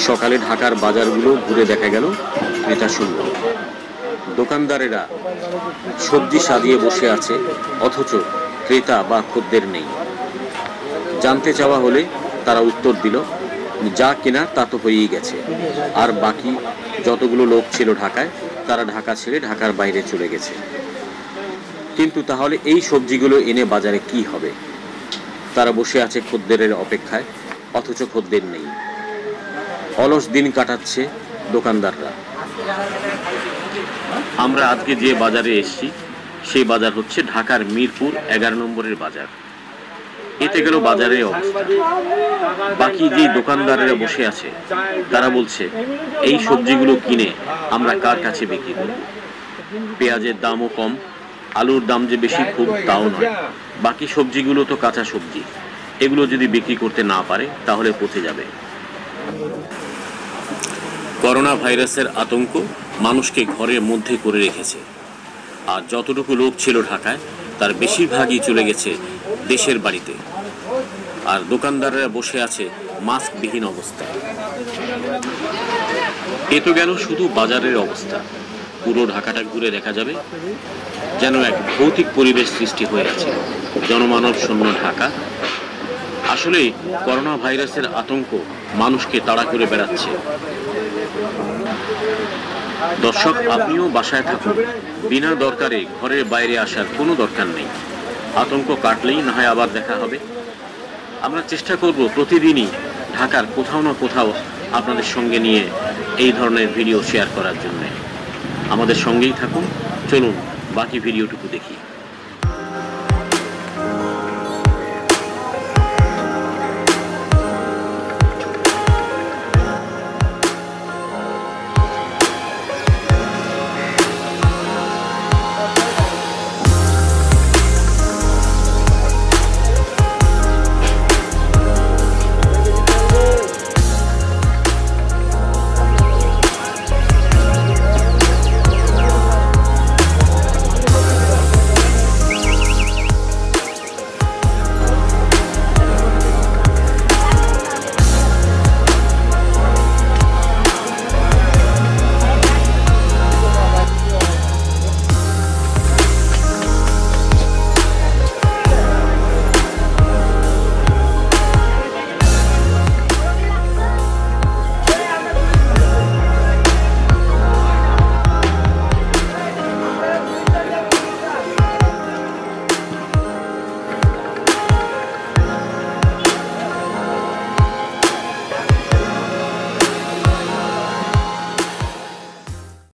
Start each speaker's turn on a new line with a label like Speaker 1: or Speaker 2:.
Speaker 1: সকালে ঢাকার বাজারগুলো ঘুরে দেখা গেল ক্রেতা শূন্য। দোকানদারেরা সবজি সাজিয়ে বসে আছে, অথচ ক্রেতা বা খদ্দের নেই। জানতে চাওয়া হলে তারা উত্তর দিল, যা কেনা তা তো হয়েই গেছে, আর বাকি যতগুলো লোক ছিল ঢাকায় তারা ঢাকা ছেড়ে ঢাকার বাইরে চলে গেছে। কিন্তু তাহলে এই সবজিগুলো এনে বাজারে কি হবে? তারা বসে আছে খদ্দেরের অপেক্ষায়, অথচ খদ্দের নেই। অলস দিন কাটাচ্ছে দোকানদাররা। আমরা আজকে যে বাজারে এসেছি সেই বাজার হচ্ছে ঢাকার মিরপুর 11 নম্বরের বাজার। এতে গেল বাজারের অবস্থা। বাকি যে দোকানদারেরা বসে আছে তারা বলছে, এই সবজিগুলো কিনে আমরা কার কাছে বিক্রি করব? পেঁয়াজের দামও কম, আলুর দাম যে বেশি খুব তাও নয়। বাকি সবজিগুলো তো কাঁচা সবজি, এগুলো যদি বিক্রি করতে না পারে তাহলে পচে যাবে। করোনা ভাইরাসের আতঙ্ক মানুষকে ঘরের মধ্যে করে রেখেছে, আর যতটুকু লোক ছিল ঢাকায় তার বেশিরভাগই চলে গেছে দেশের বাড়িতে। আর দোকানদাররা বসে আছে মাস্কবিহীন অবস্থায়। এ তো গেল শুধু বাজারের অবস্থা। পুরো ঢাকাটা ঘুরে দেখা যাবে যেন এক ভৌতিক পরিবেশ সৃষ্টি হয়ে আছে, জনমানব শূন্য ঢাকা। আসলে করোনা ভাইরাসের আতঙ্ক মানুষকে তাড়া করে বেড়াচ্ছে। দর্শক, আপনিও বাসায় থাকুন, বিনা দরকারে ঘরের বাইরে আসার কোনো দরকার নেই। আতঙ্ক কাটলেই না হয় আবার দেখা হবে। আমরা চেষ্টা করব প্রতিদিনই ঢাকার কোথাও না কোথাও আপনাদের সঙ্গে নিয়ে এই ধরনের ভিডিও শেয়ার করার জন্য। আমাদের সঙ্গেই থাকুন, চলুন বাকি ভিডিওটুকু দেখি।